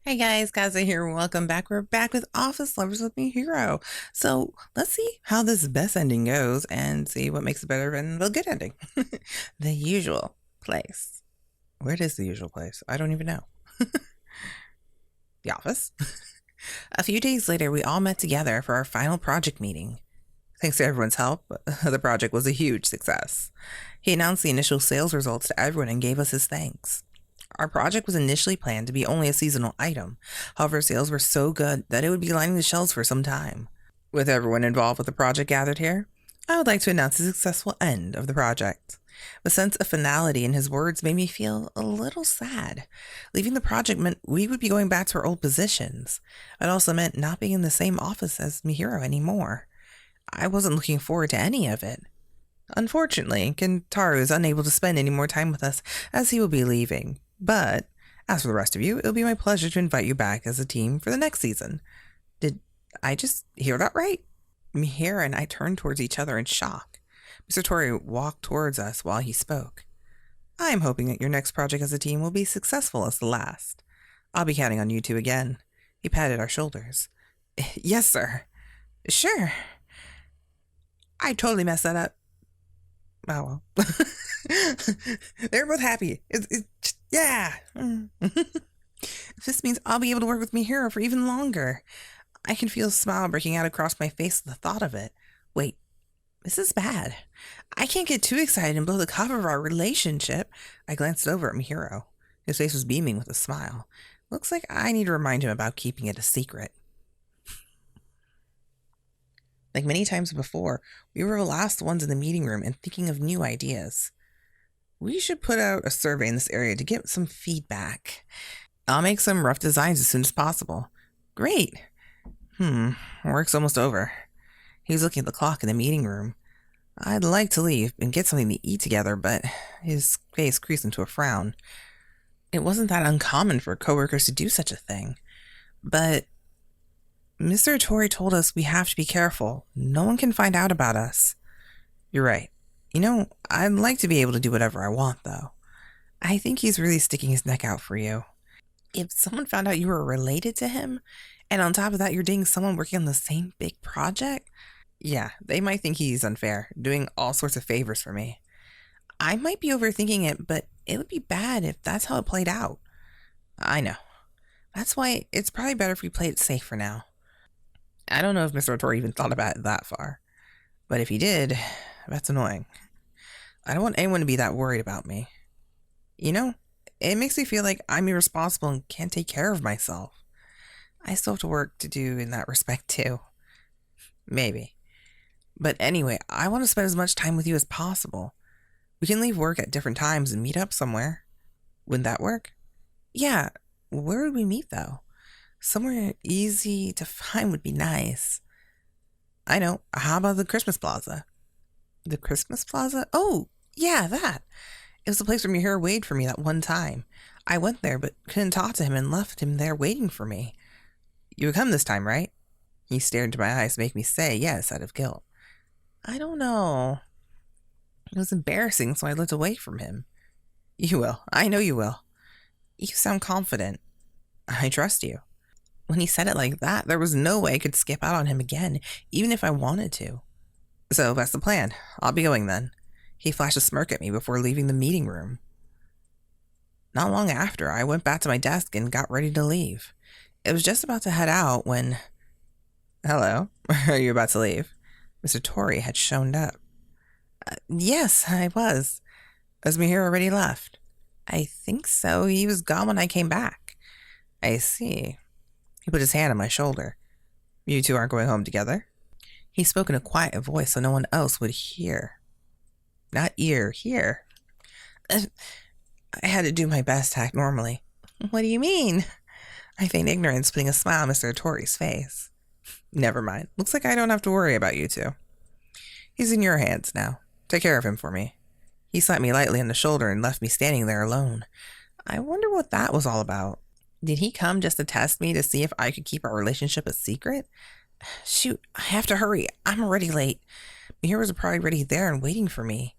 Hey guys, Kaza here. Welcome back. We're back with Office Lovers with Me Hero. So let's see how this best ending goes and see what makes it better than the good ending. The usual place. Where is the usual place? I don't even know. The office. A few days later, we all met together for our final project meeting. Thanks to everyone's help, the project was a huge success. He announced the initial sales results to everyone and gave us his thanks. Our project was initially planned to be only a seasonal item. However, sales were so good that it would be lining the shelves for some time. With everyone involved with the project gathered here, I would like to announce the successful end of the project. The sense of finality in his words made me feel a little sad. Leaving the project meant we would be going back to our old positions. It also meant not being in the same office as Mihiro anymore. I wasn't looking forward to any of it. Unfortunately, Kentaro is unable to spend any more time with us as he will be leaving. But as for the rest of you, it'll be my pleasure to invite you back as a team for the next season. Did I just hear that right? Mihira and I turned towards each other in shock. Mr. Tori walked towards us while he spoke. I'm hoping that your next project as a team will be successful as the last. I'll be counting on you two again. He patted our shoulders. Yes, sir. Sure. I totally messed that up. Oh well. They're both happy. Yeah. This means I'll be able to work with Mihiro for even longer. I can feel a smile breaking out across my face at the thought of it. Wait, this is bad. I can't get too excited and blow the cover of our relationship. I glanced over at Mihiro. His face was beaming with a smile. Looks like I need to remind him about keeping it a secret. Like many times before, we were the last ones in the meeting room and thinking of new ideas. We should put out a survey in this area to get some feedback. I'll make some rough designs as soon as possible. Great. Work's almost over. He's looking at the clock in the meeting room. I'd like to leave and get something to eat together, but his face creased into a frown. It wasn't that uncommon for coworkers to do such a thing. But Mr. Tori told us we have to be careful. No one can find out about us. You're right. I'd like to be able to do whatever I want, though. I think he's really sticking his neck out for you. If someone found out you were related to him, and on top of that, you're dating someone working on the same big project, yeah, they might think he's unfair, doing all sorts of favors for me. I might be overthinking it, but it would be bad if that's how it played out. I know. That's why it's probably better if we play it safe for now. I don't know if Mr. Tori even thought about it that far. But if he did, that's annoying. I don't want anyone to be that worried about me. It makes me feel like I'm irresponsible and can't take care of myself. I still have to work to do in that respect too. Maybe. But anyway, I want to spend as much time with you as possible. We can leave work at different times and meet up somewhere. Wouldn't that work? Yeah. Where would we meet though? Somewhere easy to find would be nice. I know. How about the Christmas Plaza? The Christmas Plaza? Oh, yeah, that. It was the place where Mihiro waited for me that one time. I went there, but couldn't talk to him and left him there waiting for me. You would come this time, right? He stared into my eyes to make me say yes out of guilt. I don't know. It was embarrassing, so I looked away from him. You will. I know you will. You sound confident. I trust you. When he said it like that, there was no way I could skip out on him again, even if I wanted to. So that's the plan. I'll be going then. He flashed a smirk at me before leaving the meeting room. Not long after, I went back to my desk and got ready to leave. It was just about to head out when... Hello, are you about to leave? Mr. Tori had shown up. Yes, I was. Was Mihiro already left? I think so. He was gone when I came back. I see. He put his hand on my shoulder. You two aren't going home together? He spoke in a quiet voice so no one else would hear. Not hear. I had to do my best to act normally. What do you mean? I feigned ignorance, putting a smile on Mr. Tori's face. Never mind. Looks like I don't have to worry about you two. He's in your hands now. Take care of him for me. He slapped me lightly on the shoulder and left me standing there alone. I wonder what that was all about. Did he come just to test me to see if I could keep our relationship a secret? Shoot, I have to hurry. I'm already late. Mihiro's probably already there and waiting for me.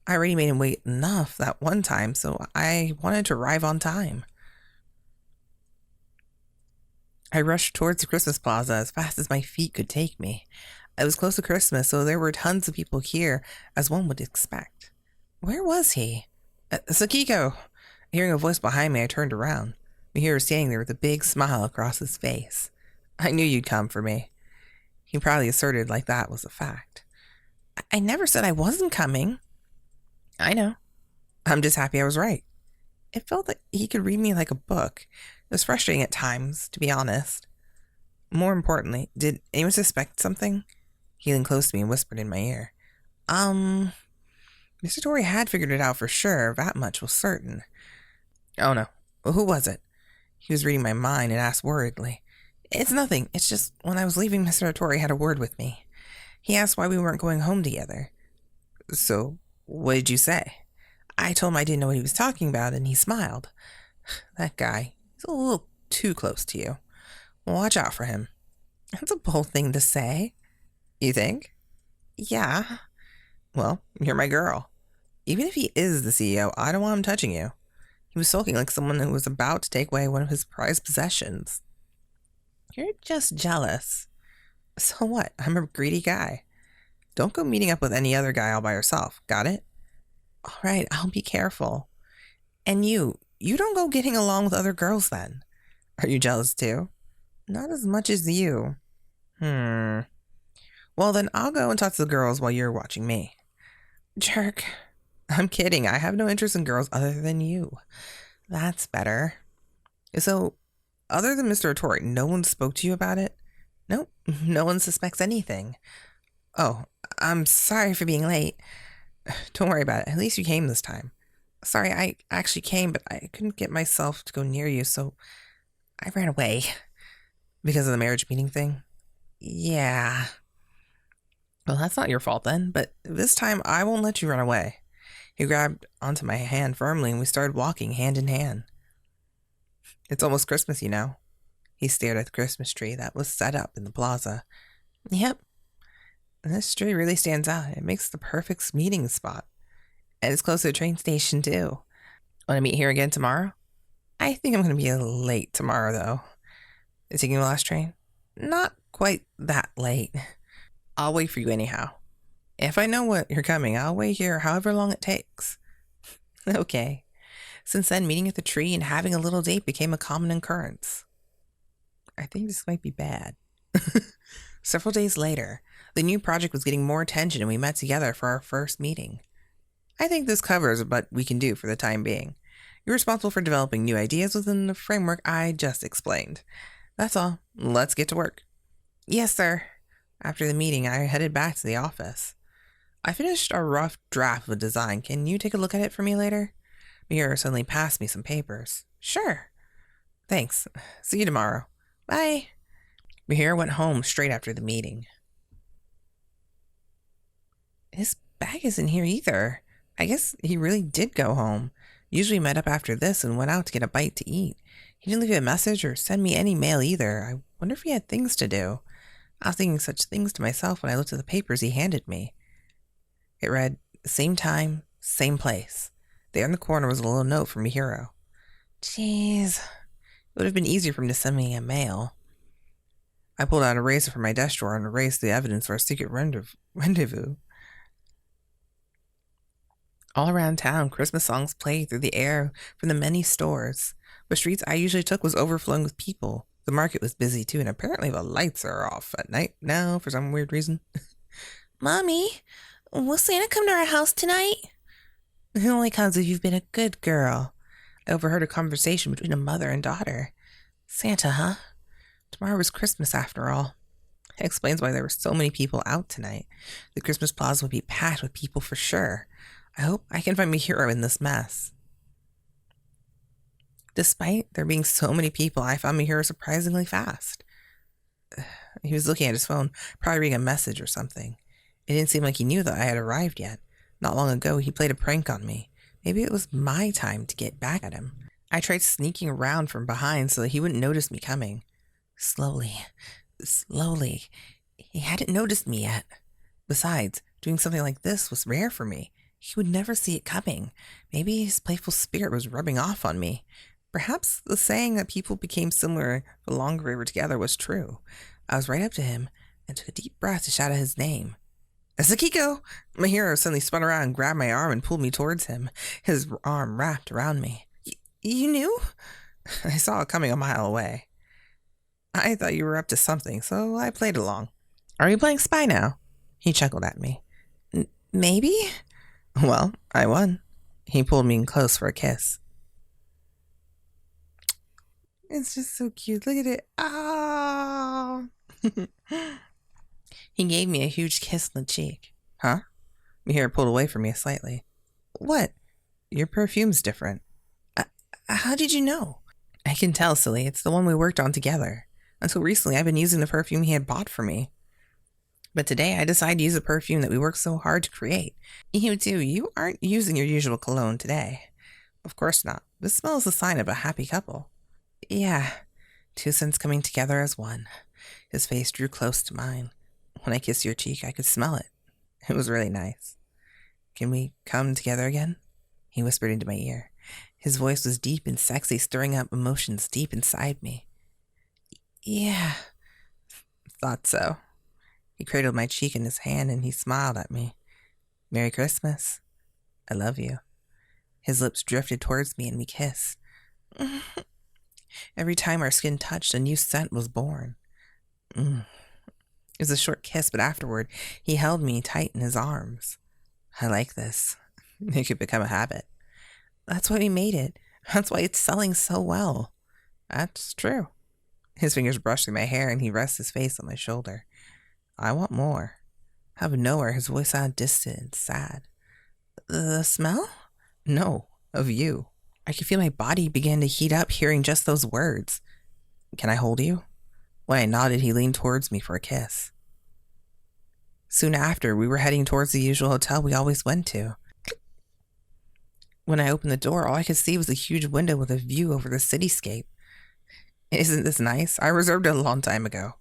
I already made him wait enough that one time, so I wanted to arrive on time. I rushed towards the Christmas plaza as fast as my feet could take me. It was close to Christmas, so there were tons of people here, as one would expect. Where was he? Sakiko! Hearing a voice behind me, I turned around. Mihiro was standing there with a big smile across his face. I knew you'd come for me. He proudly asserted like that was a fact. I never said I wasn't coming. I know. I'm just happy I was right. It felt like he could read me like a book. It was frustrating at times, to be honest. More importantly, did anyone suspect something? He leaned close to me and whispered in my ear. Mr. Tori had figured it out for sure. That much was certain. Oh no. Well, who was it? He was reading my mind and asked worriedly. It's nothing. It's just when I was leaving, Mr. Tori had a word with me. He asked why we weren't going home together. So, what did you say? I told him I didn't know what he was talking about, and he smiled. That guy, he's a little too close to you. Watch out for him. That's a bold thing to say. You think? Yeah. Well, you're my girl. Even if he is the CEO, I don't want him touching you. He was sulking like someone who was about to take away one of his prized possessions. You're just jealous. So what? I'm a greedy guy. Don't go meeting up with any other guy all by yourself. Got it? All right, I'll be careful. And you don't go getting along with other girls then. Are you jealous too? Not as much as you. Well, then I'll go and talk to the girls while you're watching me. Jerk. I'm kidding. I have no interest in girls other than you. That's better. So, other than Mr. Otori, no one spoke to you about it? Nope. No one suspects anything. Oh, I'm sorry for being late. Don't worry about it. At least you came this time. Sorry, I actually came, but I couldn't get myself to go near you, so I ran away. Because of the marriage meeting thing? Yeah. Well, that's not your fault then, but this time I won't let you run away. He grabbed onto my hand firmly and we started walking hand in hand. It's almost Christmas, you know. He stared at the Christmas tree that was set up in the plaza. Yep. This tree really stands out. It makes the perfect meeting spot. And it's close to the train station, too. Want to meet here again tomorrow? I think I'm going to be a little late tomorrow, though. Is taking the last train? Not quite that late. I'll wait for you anyhow. If I know what you're coming, I'll wait here however long it takes. Okay. Since then, meeting at the tree and having a little date became a common occurrence. I think this might be bad. Several days later, the new project was getting more attention and we met together for our first meeting. I think this covers what we can do for the time being. You're responsible for developing new ideas within the framework I just explained. That's all. Let's get to work. Yes, sir. After the meeting, I headed back to the office. I finished a rough draft of a design. Can you take a look at it for me later? Mihiro suddenly passed me some papers. Sure. Thanks. See you tomorrow. Bye. Mihiro went home straight after the meeting. His bag isn't here either. I guess he really did go home. Usually met up after this and went out to get a bite to eat. He didn't leave me a message or send me any mail either. I wonder if he had things to do. I was thinking such things to myself when I looked at the papers he handed me. It read, same time, same place. There in the corner was a little note from Mihiro. Jeez. It would have been easier for him to send me a mail. I pulled out a razor from my desk drawer and erased the evidence for our secret rendezvous. All around town, Christmas songs played through the air from the many stores. The streets I usually took was overflowing with people. The market was busy too, and apparently the lights are off at night now for some weird reason. Mommy, will Santa come to our house tonight? It only comes if you've been a good girl. I overheard a conversation between a mother and daughter. Santa, huh? Tomorrow was Christmas after all. That explains why there were so many people out tonight. The Christmas plaza would be packed with people for sure. I hope I can find Mihiro in this mess. Despite there being so many people, I found Mihiro surprisingly fast. He was looking at his phone, probably reading a message or something. It didn't seem like he knew that I had arrived yet. Not long ago, he played a prank on me. Maybe it was my time to get back at him. I tried sneaking around from behind so that he wouldn't notice me coming. Slowly. He hadn't noticed me yet. Besides, doing something like this was rare for me. He would never see it coming. Maybe his playful spirit was rubbing off on me. Perhaps the saying that people became similar the longer we were together was true. I was right up to him and took a deep breath to shout out his name. Sakiko! My hero suddenly spun around and grabbed my arm and pulled me towards him, his arm wrapped around me. You knew? I saw it coming a mile away. I thought you were up to something, so I played along. Are you playing spy now? He chuckled at me. Maybe? Well, I won. He pulled me in close for a kiss. It's just so cute. Look at it. Oh! He gave me a huge kiss on the cheek. Huh? Mihira pulled away from me slightly. What? Your perfume's different. How did you know? I can tell, silly. It's the one we worked on together. Until recently, I've been using the perfume he had bought for me. But today, I decided to use a perfume that we worked so hard to create. You too, you aren't using your usual cologne today. Of course not. This smells a sign of a happy couple. Yeah, two scents coming together as one. His face drew close to mine. When I kissed your cheek, I could smell it. It was really nice. Can we come together again? He whispered into my ear. His voice was deep and sexy, stirring up emotions deep inside me. Yeah, thought so. He cradled my cheek in his hand and he smiled at me. Merry Christmas. I love you. His lips drifted towards me and we kissed. Every time our skin touched, a new scent was born. It was a short kiss, but afterward, he held me tight in his arms. I like this. It could become a habit. That's why we made it. That's why it's selling so well. That's true. His fingers brushed through my hair and he rested his face on my shoulder. I want more. Out of nowhere, his voice sounded distant and sad. The smell? No, of you. I could feel my body begin to heat up hearing just those words. Can I hold you? When I nodded, he leaned towards me for a kiss. Soon after, we were heading towards the usual hotel we always went to. When I opened the door, all I could see was a huge window with a view over the cityscape. Isn't this nice? I reserved it a long time ago.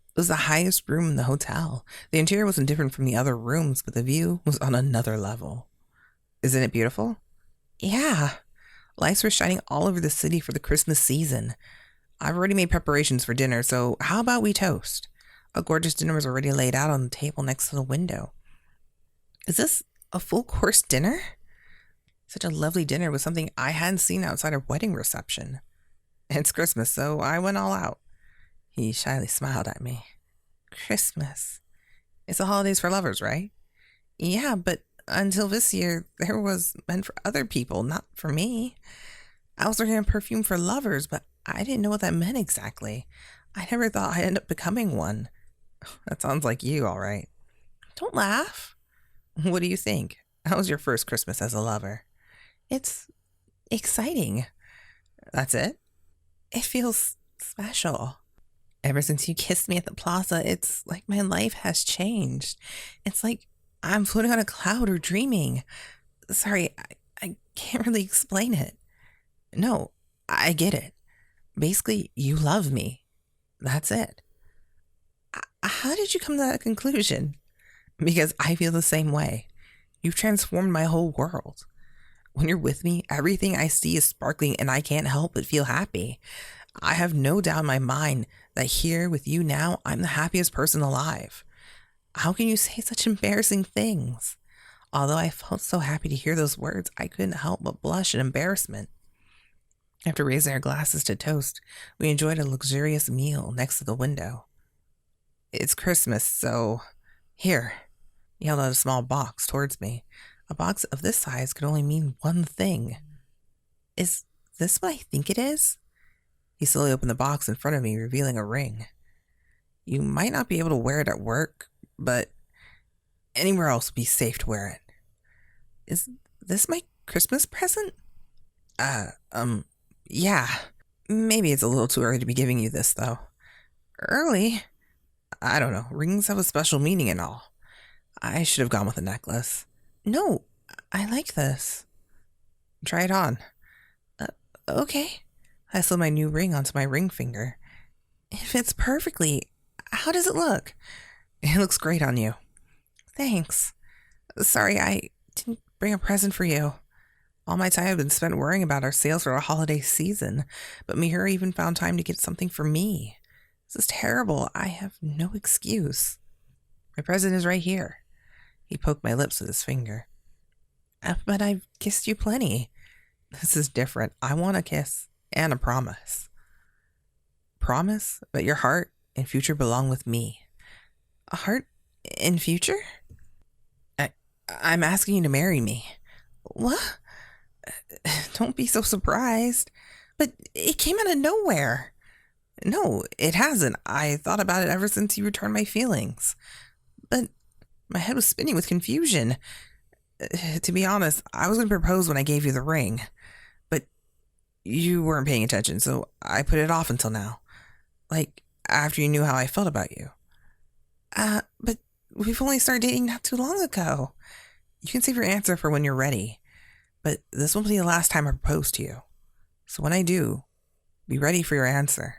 It was the highest room in the hotel. The interior wasn't different from the other rooms, but the view was on another level. Isn't it beautiful? Yeah. Lights were shining all over the city for the Christmas season. I've already made preparations for dinner, so how about we toast? A gorgeous dinner was already laid out on the table next to the window. Is this a full-course dinner? Such a lovely dinner was something I hadn't seen outside a wedding reception. It's Christmas, so I went all out. He shyly smiled at me. Christmas. It's the holidays for lovers, right? Yeah, but until this year, there was meant for other people, not for me. I was working on perfume for lovers, but I didn't know what that meant exactly. I never thought I'd end up becoming one. That sounds like you, all right. Don't laugh. What do you think? How was your first Christmas as a lover? It's exciting. That's it? It feels special. Ever since you kissed me at the plaza, it's like my life has changed. It's like I'm floating on a cloud or dreaming. Sorry, I can't really explain it. No, I get it. Basically, you love me. That's it. How did you come to that conclusion? Because I feel the same way. You've transformed my whole world. When you're with me, everything I see is sparkling and I can't help but feel happy. I have no doubt in my mind that here with you now, I'm the happiest person alive. How can you say such embarrassing things? Although I felt so happy to hear those words, I couldn't help but blush in embarrassment. After raising our glasses to toast, we enjoyed a luxurious meal next to the window. It's Christmas, so here. He held out a small box towards me. A box of this size could only mean one thing. Is this what I think it is? He slowly opened the box in front of me, revealing a ring. You might not be able to wear it at work, but anywhere else would be safe to wear it. Is this my Christmas present? Yeah. Maybe it's a little too early to be giving you this, though. Early? I don't know. Rings have a special meaning and all. I should have gone with a necklace. No, I like this. Try it on. Okay. I slid my new ring onto my ring finger. It fits perfectly. How does it look? It looks great on you. Thanks. Sorry, I didn't bring a present for you. All my time had been spent worrying about our sales for a holiday season, but Mihir even found time to get something for me. This is terrible. I have no excuse. My present is right here. He poked my lips with his finger. But I've kissed you plenty. This is different. I want a kiss and a promise. Promise? But your heart and future belong with me. A heart and future? I'm asking you to marry me. What? Don't be so surprised. But it came out of nowhere. No, it hasn't. I thought about it ever since you returned my feelings. But my head was spinning with confusion. To be honest, I was going to propose when I gave you the ring. But you weren't paying attention, so I put it off until now. Like, after you knew how I felt about you. But we've only started dating not too long ago. You can save your answer for when you're ready. But this won't be the last time I propose to you. So when I do, be ready for your answer.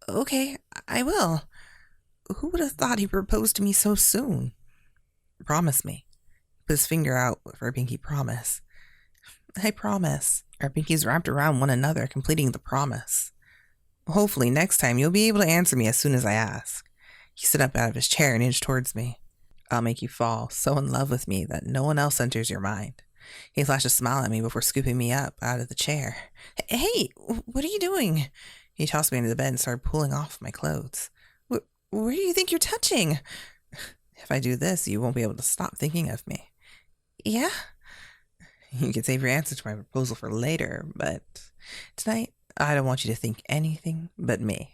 Okay, I will. Who would have thought he proposed to me so soon? Promise me. Put his finger out for a pinky promise. I promise. Our pinkies wrapped around one another, completing the promise. Hopefully next time you'll be able to answer me as soon as I ask. He stood up out of his chair and inched towards me. I'll make you fall so in love with me that no one else enters your mind. He flashed a smile at me before scooping me up out of the chair. Hey, what are you doing? He tossed me into the bed and started pulling off my clothes. Where do you think you're touching? If I do this, you won't be able to stop thinking of me. Yeah? You can save your answer to my proposal for later, but tonight, I don't want you to think anything but me.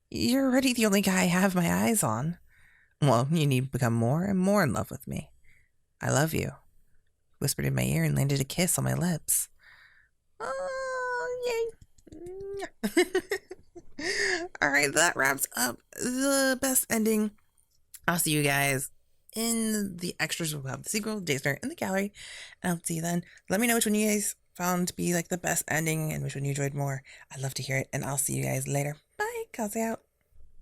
You're already the only guy I have my eyes on. Well, you need to become more and more in love with me. I love you. Whispered in my ear and landed a kiss on my lips. Oh, yay. All right, that wraps up the best ending. I'll see you guys in the extras. We'll have the sequel, Daystar in the gallery. And I'll see you then. Let me know which one you guys found to be like the best ending and which one you enjoyed more. I'd love to hear it. And I'll see you guys later. Bye. Kaze out.